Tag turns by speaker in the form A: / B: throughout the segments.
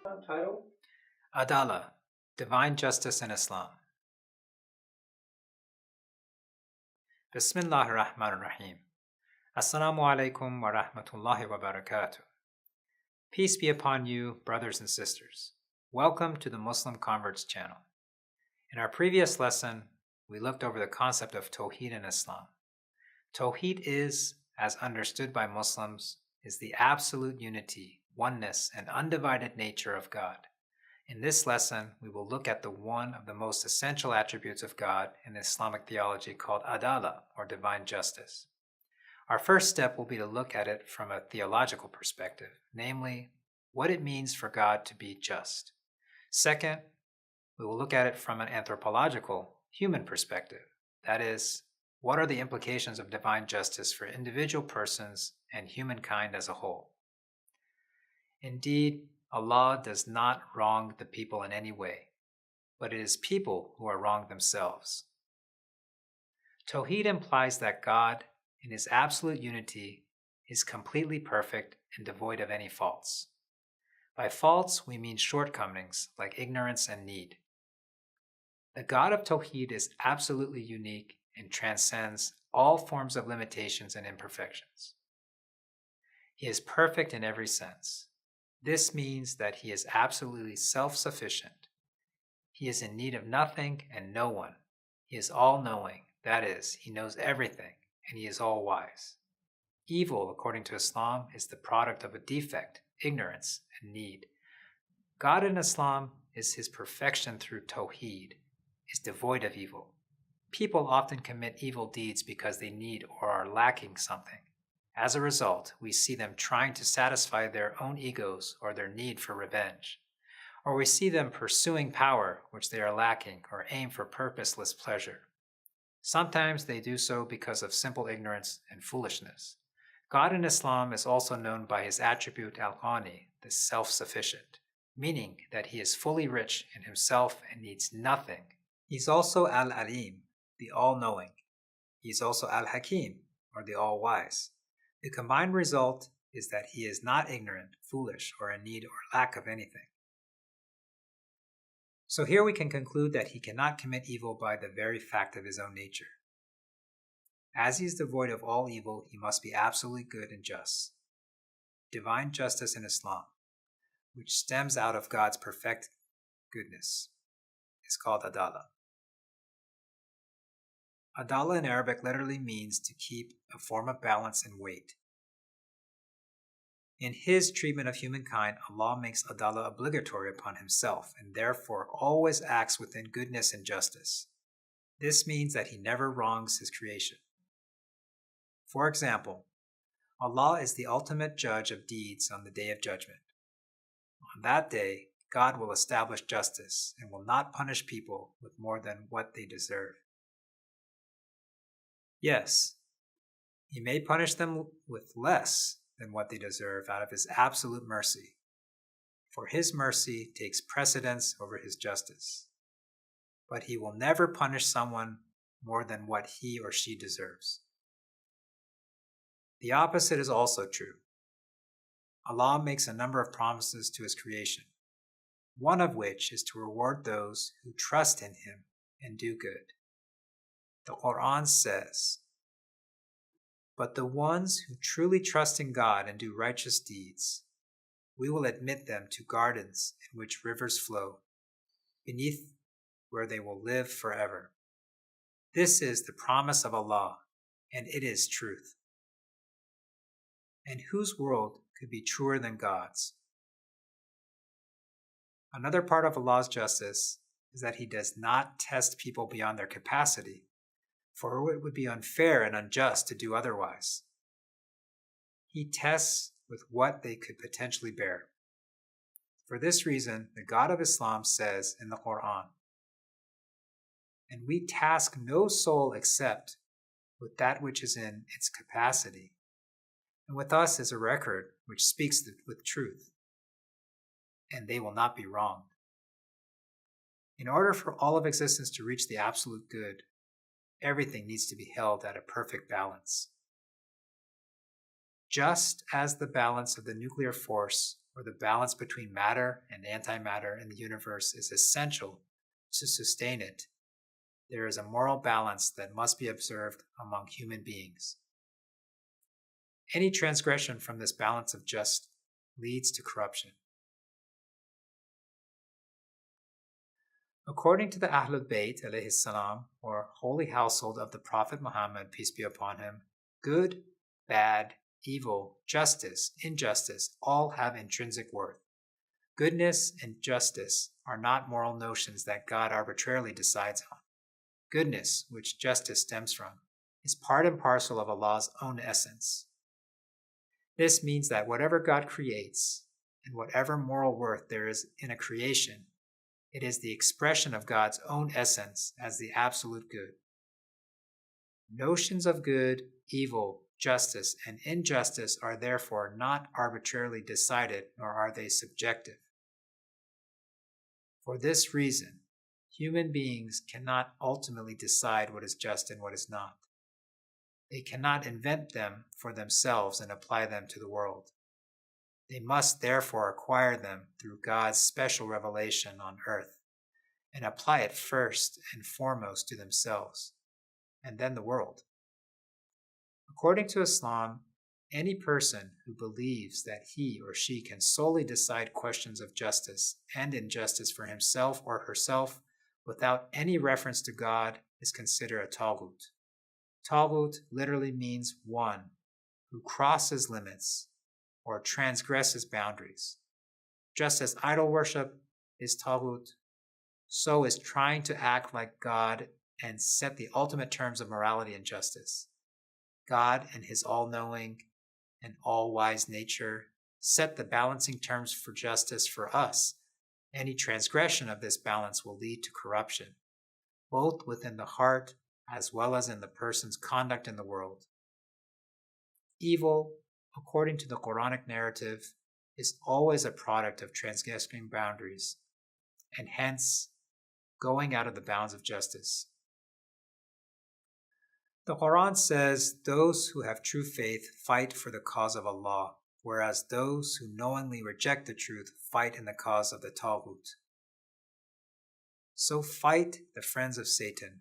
A: Title?
B: ʿAdāla, Divine Justice in Islam. Bismillahir Rahmanir Rahim. Assalamu alaikum wa rahmatullahi wa barakatuh. Peace be upon you, brothers and sisters. Welcome to the Muslim Converts channel. In our previous lesson, we looked over the concept of Tawheed in Islam. Tawheed is, as understood by Muslims, is the absolute unity, oneness, and undivided nature of God. In this lesson, we will look at the one of the most essential attributes of God in Islamic theology called ʿAdāla, or divine justice. Our first step will be to look at it from a theological perspective, namely, what it means for God to be just. Second, we will look at it from an anthropological, human perspective. That is, what are the implications of divine justice for individual persons and humankind as a whole? Indeed, Allah does not wrong the people in any way, but it is people who are wronged themselves. Tawheed implies that God, in His absolute unity, is completely perfect and devoid of any faults. By faults, we mean shortcomings like ignorance and need. The God of Tawheed is absolutely unique and transcends all forms of limitations and imperfections. He is perfect in every sense. This means that He is absolutely self-sufficient. He is in need of nothing and no one. He is all-knowing, that is, He knows everything, and He is all-wise. Evil, according to Islam, is the product of a defect, ignorance, and need. God in Islam is His perfection through Tawheed, is devoid of evil. People often commit evil deeds because they need or are lacking something. As a result, we see them trying to satisfy their own egos or their need for revenge. Or we see them pursuing power which they are lacking or aim for purposeless pleasure. Sometimes they do so because of simple ignorance and foolishness. God in Islam is also known by His attribute al-Ghani, the self-sufficient, meaning that He is fully rich in Himself and needs nothing. He's also al-Alim, the all-knowing. He's also al-Hakim, or the all-wise. The combined result is that He is not ignorant, foolish, or in need or lack of anything. So here we can conclude that He cannot commit evil by the very fact of His own nature. As He is devoid of all evil, He must be absolutely good and just. Divine justice in Islam, which stems out of God's perfect goodness, is called ʿAdāla. ʿAdāla in Arabic literally means to keep a form of balance and weight. In His treatment of humankind, Allah makes ʿAdāla obligatory upon Himself and therefore always acts within goodness and justice. This means that He never wrongs His creation. For example, Allah is the ultimate judge of deeds on the Day of Judgment. On that day, God will establish justice and will not punish people with more than what they deserve. Yes, He may punish them with less than what they deserve out of His absolute mercy, for His mercy takes precedence over His justice. But He will never punish someone more than what he or she deserves. The opposite is also true. Allah makes a number of promises to His creation, one of which is to reward those who trust in Him and do good. The Quran says, "But the ones who truly trust in God and do righteous deeds, we will admit them to gardens in which rivers flow, beneath where they will live forever." This is the promise of Allah, and it is truth. And whose world could be truer than God's? Another part of Allah's justice is that He does not test people beyond their capacity, for it would be unfair and unjust to do otherwise. He tests with what they could potentially bear. For this reason, the God of Islam says in the Quran, "And we task no soul except with that which is in its capacity, and with us is a record which speaks with truth, and they will not be wronged." In order for all of existence to reach the absolute good, everything needs to be held at a perfect balance. Just as the balance of the nuclear force or the balance between matter and antimatter in the universe is essential to sustain it, there is a moral balance that must be observed among human beings. Any transgression from this balance of just leads to corruption. According to the Ahlul Bayt alayhi salam, or holy household of the Prophet Muhammad, peace be upon him, good, bad, evil, justice, injustice all have intrinsic worth. Goodness and justice are not moral notions that God arbitrarily decides on. Goodness, which justice stems from, is part and parcel of Allah's own essence. This means that whatever God creates, and whatever moral worth there is in a creation, it is the expression of God's own essence as the absolute good. Notions of good, evil, justice, and injustice are therefore not arbitrarily decided, nor are they subjective. For this reason, human beings cannot ultimately decide what is just and what is not. They cannot invent them for themselves and apply them to the world. They must therefore acquire them through God's special revelation on earth and apply it first and foremost to themselves, and then the world. According to Islam, any person who believes that he or she can solely decide questions of justice and injustice for himself or herself without any reference to God is considered a Taghut. Taghut literally means one who crosses limits or transgresses boundaries. Just as idol worship is Taghut, so is trying to act like God and set the ultimate terms of morality and justice. God, in his all-knowing and all-wise nature, set the balancing terms for justice for us. Any transgression of this balance will lead to corruption, both within the heart as well as in the person's conduct in the world. Evil, according to the Quranic narrative, is always a product of transgressing boundaries, and hence going out of the bounds of justice. The Quran says, "Those who have true faith fight for the cause of Allah, whereas those who knowingly reject the truth fight in the cause of the Taghut." So fight the friends of Satan.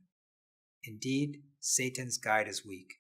B: Indeed, Satan's guide is weak.